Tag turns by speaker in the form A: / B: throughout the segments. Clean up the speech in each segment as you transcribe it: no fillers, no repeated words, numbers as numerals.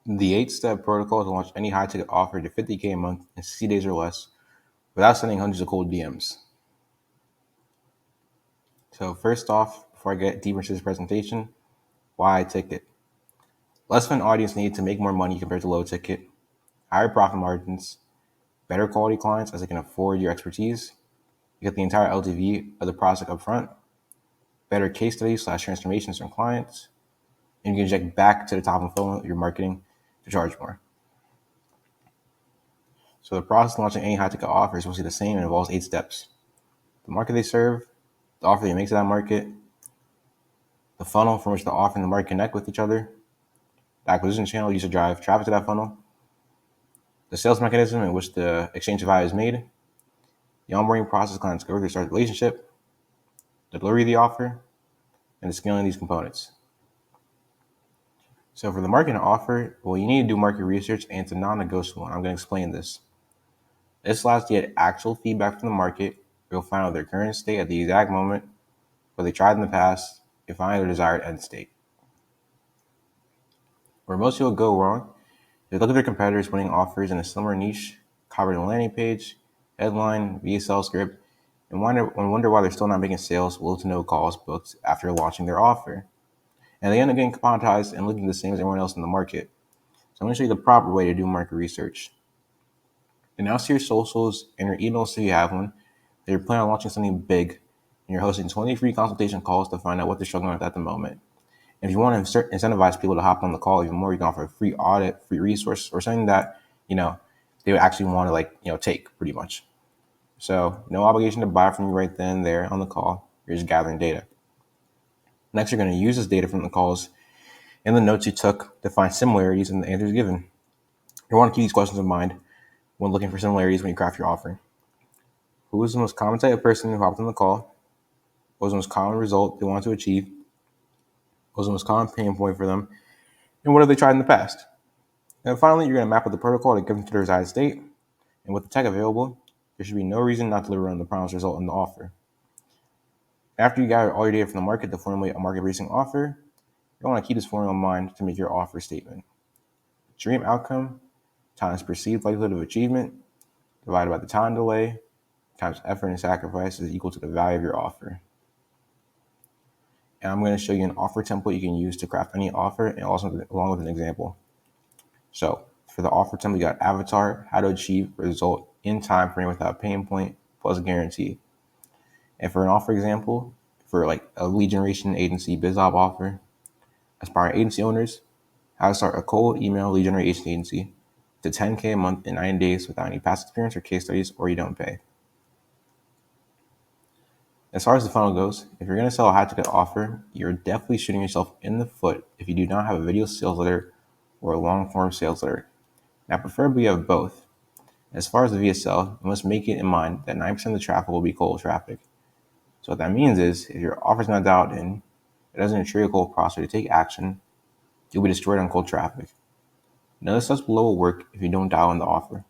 A: The 8-step protocol to launch any high-ticket offer to 50K a month in 60 days or less without sending hundreds of cold DMs. So first off, before I get deeper into this presentation, why ticket? Less of an audience need to make more money compared to low ticket, higher profit margins, better quality clients as they can afford your expertise. You get the entire LTV of the project up front, better case studies/transformations from clients, and you can inject back to the top of the funnel your marketing to charge more. So the process of launching any high-ticket offer is mostly the same and involves 8 steps. The market they serve, the offer they make to that market, the funnel from which the offer and the market connect with each other, the acquisition channel used to drive traffic to that funnel, the sales mechanism in which the exchange of value is made, the onboarding process clients go through to start the relationship, the delivery of the offer, and the scaling of these components. So for the market offer, well, you need to do market research, and it's a non-negotiable, and I'm going to explain this. This allows you to get actual feedback from the market. You'll find out their current state at the exact moment, what they tried in the past, and find their desired end state. Where most people go wrong, they look at their competitors winning offers in a similar niche, covered in a landing page, headline, VSL script, and wonder why they're still not making sales with little to no calls booked after launching their offer. And they end up getting commoditized and looking the same as everyone else in the market. So I'm going to show you the proper way to do market research. Announce to your socials and your emails if you have one that you're planning on launching something big, and you're hosting 20 free consultation calls to find out what they're struggling with at the moment. And if you want to incentivize people to hop on the call even more, you can offer a free audit, free resource, or something that, they would actually want to take pretty much. So no obligation to buy from you right then and there on the call. You're just gathering data. Next, you're going to use this data from the calls and the notes you took to find similarities in the answers given. You want to keep these questions in mind when looking for similarities when you craft your offer. Who was the most common type of person who hopped on the call? What was the most common result they wanted to achieve? What was the most common pain point for them? And what have they tried in the past? And finally, you're going to map out the protocol to give them to their desired state. And with the tech available, there should be no reason not to deliver on the promised result in the offer. After you gather all your data from the market to formulate a market-based offer, you want to keep this formula in mind to make your offer statement. Dream outcome times perceived likelihood of achievement divided by the time delay times effort and sacrifice is equal to the value of your offer. And I'm going to show you an offer template you can use to craft any offer, and also along with an example. So for the offer template, you got avatar, how to achieve result in time frame without pain point, plus guarantee. And for an offer example, for like a lead generation agency BizOp offer, aspiring agency owners, how to start a cold email lead generation agency to 10K a month in 90 days without any past experience or case studies, or you don't pay. As far as the funnel goes, if you're going to sell a high-ticket offer, you're definitely shooting yourself in the foot if you do not have a video sales letter or a long-form sales letter. Now, preferably you have both. As far as the VSL, you must make it in mind that 9% of the traffic will be cold traffic. So what that means is, if your offer is not dialed in, it doesn't trigger a cold prospect to take action, you'll be destroyed on cold traffic. None of the steps below will work if you don't dial in the offer.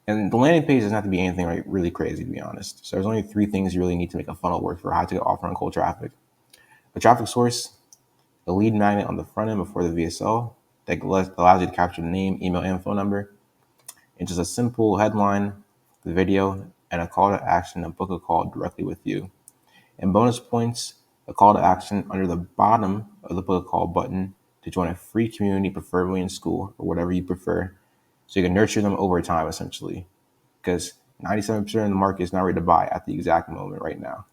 A: And the landing page doesn't have to be anything really crazy, to be honest. So there's only 3 things you really need to make a funnel work for a high-ticket offer on cold traffic. A traffic source, a lead magnet on the front end before the VSL that allows you to capture the name, email, and phone number, and just a simple headline, the video, and a call to action to book a call directly with you. And bonus points, a call to action under the bottom of the book a call button to join a free community, preferably in school or whatever you prefer, so you can nurture them over time, essentially, because 97% of the market is not ready to buy at the exact moment right now.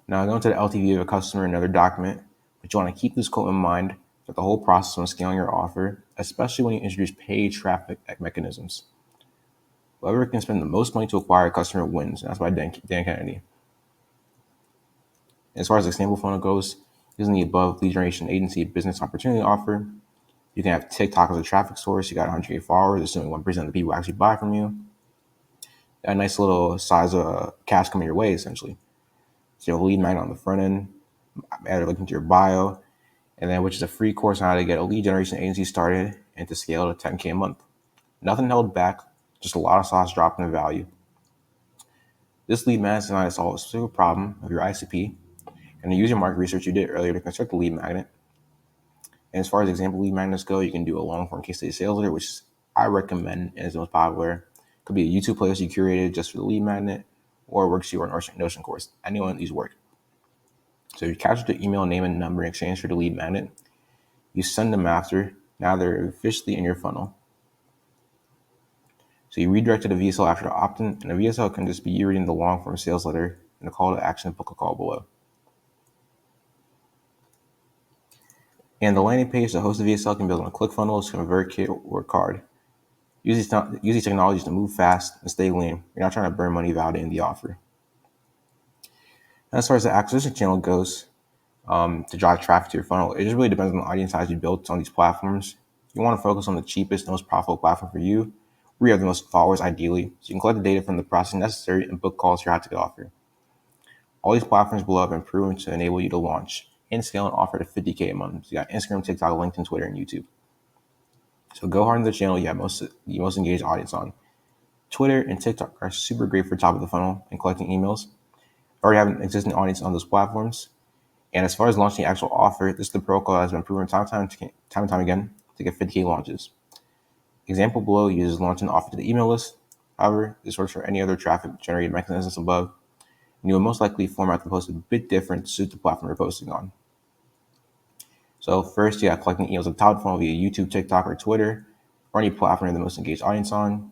A: Now, going to the LTV of a customer, another document, but you want to keep this quote in mind for the whole process when scaling your offer, especially when you introduce paid traffic mechanisms. Whoever can spend the most money to acquire a customer wins, and that's by Dan Kennedy. As far as the example funnel goes, using the above lead generation agency business opportunity offer, you can have TikTok as a traffic source. You got 100K followers, assuming 1% of the people actually buy from you. A nice little size of cash coming your way, essentially. So you have a lead magnet on the front end, add a link into your bio, and then which is a free course on how to get a lead generation agency started and to scale to 10K a month. Nothing held back, just a lot of sauce dropped in value. This lead magnet is designed to solve a specific problem of your ICP, and to use your market research you did earlier to construct the lead magnet. And as far as example lead magnets go, you can do a long form case study sales letter, which I recommend and is the most popular. Could be a YouTube playlist you curated just for the lead magnet, or a worksheet or an Notion course. Any one of these work. So you capture the email name and number in exchange for the lead magnet. You send them after. Now they're officially in your funnel. So you redirect to the VSL after the opt-in, and the VSL can just be you reading the long form sales letter and the call to action, book a call below. And the landing page, the host of VSL can build on ClickFunnels, ConvertKit, or Card. Use these technologies to move fast and stay lean. You're not trying to burn money validating the offer. And as far as the acquisition channel goes, to drive traffic to your funnel, it just really depends on the audience size you built on these platforms. You want to focus on the cheapest, most profitable platform for you, where you have the most followers ideally, so you can collect the data from the process necessary and book calls for your hot-ticket offer. All these platforms below have been proven to enable you to launch and scale an offer to $50K a month. So you got Instagram, TikTok, LinkedIn, Twitter, and YouTube. So go hard on the channel you have the most engaged audience on. Twitter and TikTok are super great for top of the funnel and collecting emails. Already have an existing audience on those platforms. And as far as launching the actual offer, this is the protocol that has been proven time and time again to get 50K launches. Example below uses launching the offer to the email list. However, this works for any other traffic generated mechanisms above. And you will most likely format the post a bit different to suit the platform you're posting on. So first, you got collecting emails at the top of the funnel via YouTube, TikTok, or Twitter, or any platform you're the most engaged audience on.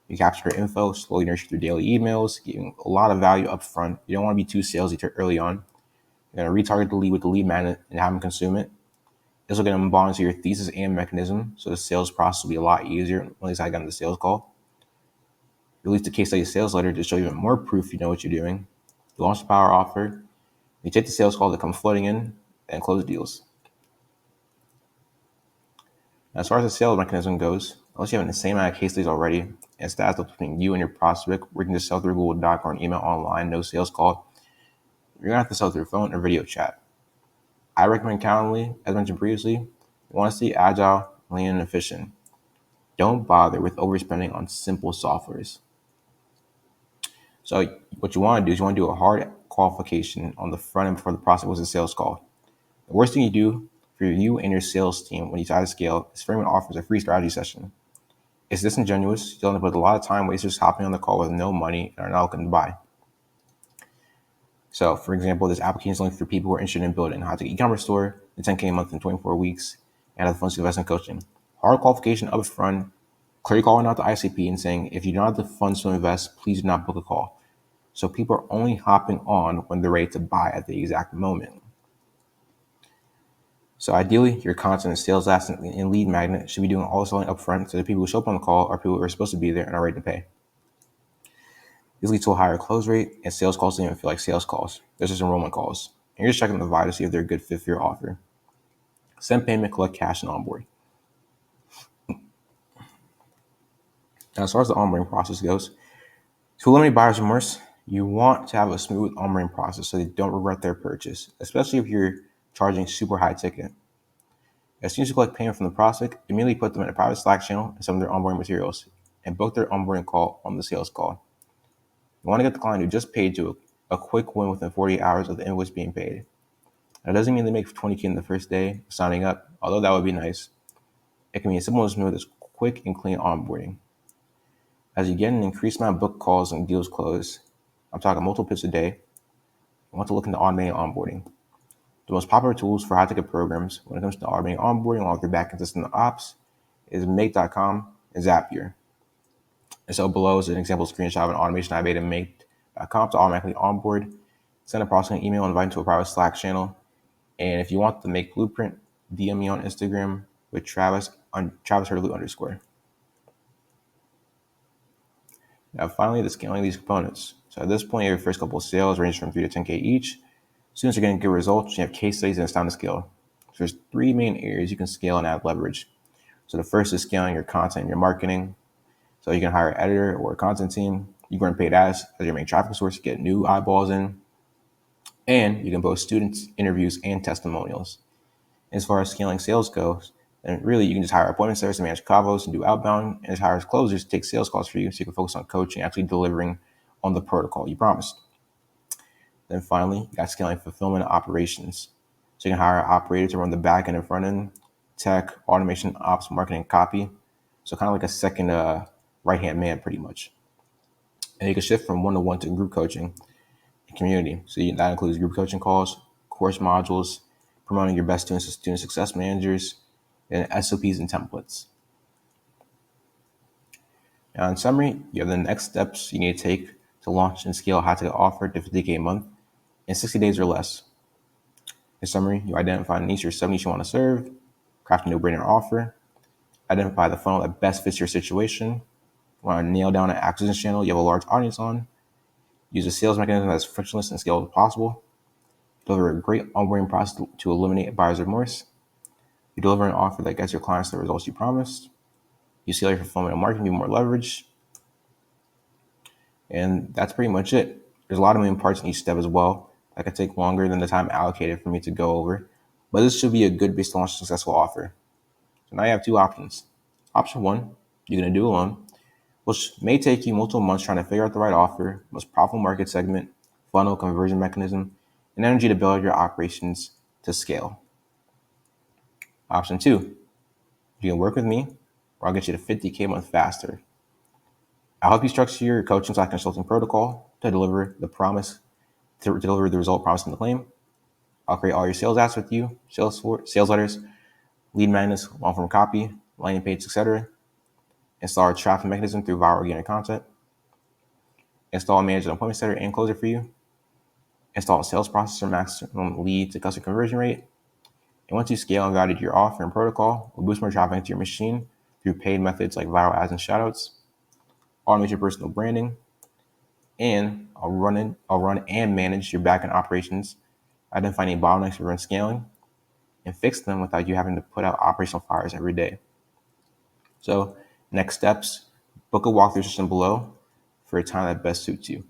A: You capture their info, slowly nurture through daily emails, giving a lot of value up front. You don't want to be too salesy early on. You're going to retarget the lead with the lead magnet and have them consume it. This will get them bought into your thesis and mechanism, so the sales process will be a lot easier once I got on the sales call. Release the case study sales letter to show even more proof you know what you're doing. You launch the power offer. You take the sales call that come flooding in and close deals. As far as the sales mechanism goes, unless you have an insane amount of case studies already and stats between you and your prospect, where you can just sell through Google Doc or an email online, no sales call, you're going to have to sell through phone or video chat. I recommend Calendly, as mentioned previously. You want to stay agile, lean, and efficient. Don't bother with overspending on simple softwares. So what you want to do is you want to do a hard qualification on the front end before the prospect was a sales call. The worst thing you do for you and your sales team when you try to scale is frame an offer as a free strategy session. It's disingenuous. You'll end up with a lot of time wasters hopping on the call with no money and are not looking to buy. So, for example, this application is only for people who are interested in building how to get e-commerce store, the 10K a month in 24 weeks, and have the funds to invest in coaching. Hard qualification up front, clearly calling out the ICP and saying, if you don't have the funds to invest, please do not book a call. So people are only hopping on when they're ready to buy at the exact moment. So ideally, your content and sales ads and lead magnet should be doing all the selling up front, so the people who show up on the call are people who are supposed to be there and are ready to pay. This leads to a higher close rate, and sales calls don't even feel like sales calls. They're just enrollment calls. And you're just checking the vibe to see if they're a good fit for your offer. Send payment, collect cash, and onboard. Now, as far as the onboarding process goes, to eliminate buyer's remorse, you want to have a smooth onboarding process so they don't regret their purchase, especially if you're charging super high ticket. As soon as you collect payment from the prospect, immediately put them in a private Slack channel and some of their onboarding materials, and book their onboarding call on the sales call. You want to get the client who just paid you a quick win within 48 hours of the invoice being paid. That doesn't mean they make 20K in the first day of signing up, although that would be nice. It can be as simple and smooth as quick and clean onboarding. As you get an increased amount of book calls and deals closed, I'm talking multiple pips a day, you want to look into automating onboarding. The most popular tools for high-ticket programs when it comes to automating onboarding along with their backend system ops is Make.com and Zapier. And so below is an example screenshot of an automation I made in Make.com to automatically onboard, send a prospect an email, and invite them to a private Slack channel. And if you want the Make Blueprint, DM me on Instagram with Travis on Travis_. Now, finally, the scaling of these components. So at this point, your first couple of sales range from 3 to 10K each. As soon as you're getting good results, you have case studies, and it's time to scale. So there's 3 main areas you can scale and add leverage. So the first is scaling your content and your marketing. So you can hire an editor or a content team. You can run paid ads as your main traffic source to get new eyeballs in. And you can post students, interviews, and testimonials. As far as scaling sales goes, then really you can just hire appointment setters to manage Cavos and do outbound, and just hire closers to take sales calls for you so you can focus on coaching, actually delivering on the protocol you promised. Then finally, you got scaling fulfillment operations. So you can hire an operator to run the back end and front end, tech, automation, ops, marketing, copy. So kind of like a second right-hand man pretty much. And you can shift from one-to-one to group coaching and community. So that includes group coaching calls, course modules, promoting your best students to student success managers, and SOPs and templates. Now, in summary, you have the next steps you need to take to launch and scale a high-ticket offer to 50K a month in 60 days or less. In summary, you identify a niche or sub-niche you want to serve, craft a no-brainer offer, identify the funnel that best fits your situation, you want to nail down an acquisition channel you have a large audience on, use a sales mechanism that's frictionless and scalable as possible, deliver a great onboarding process to eliminate buyer's remorse, you deliver an offer that gets your clients the results you promised, you scale your fulfillment and marketing, give more leverage, and that's pretty much it. There's a lot of moving parts in each step as well that could take longer than the time allocated for me to go over, but this should be a good base to launch a successful offer. So now you have two options. Option one, you're going to do alone, which may take you multiple months trying to figure out the right offer, most profitable market segment, funnel, conversion mechanism, and energy to build your operations to scale. Option two, you can work with me, or I'll get you to 50K a month faster. I'll help you structure your coaching/consulting protocol to deliver the result promised in the claim. I'll create all your sales apps with you, sales letters, lead magnets, long-form copy, landing page, etc. Install our traffic mechanism through viral organic content. Install and manage an appointment setter and closer for you. Install a sales processor, maximum lead to customer conversion rate. And once you scale and validate your offer and protocol, we'll boost more traffic into your machine through paid methods like viral ads and shoutouts, automate your personal branding, and I'll run and manage your backend operations, identify any bottlenecks for run scaling, and fix them without you having to put out operational fires every day. So next steps, book a walkthrough session below for a time that best suits you.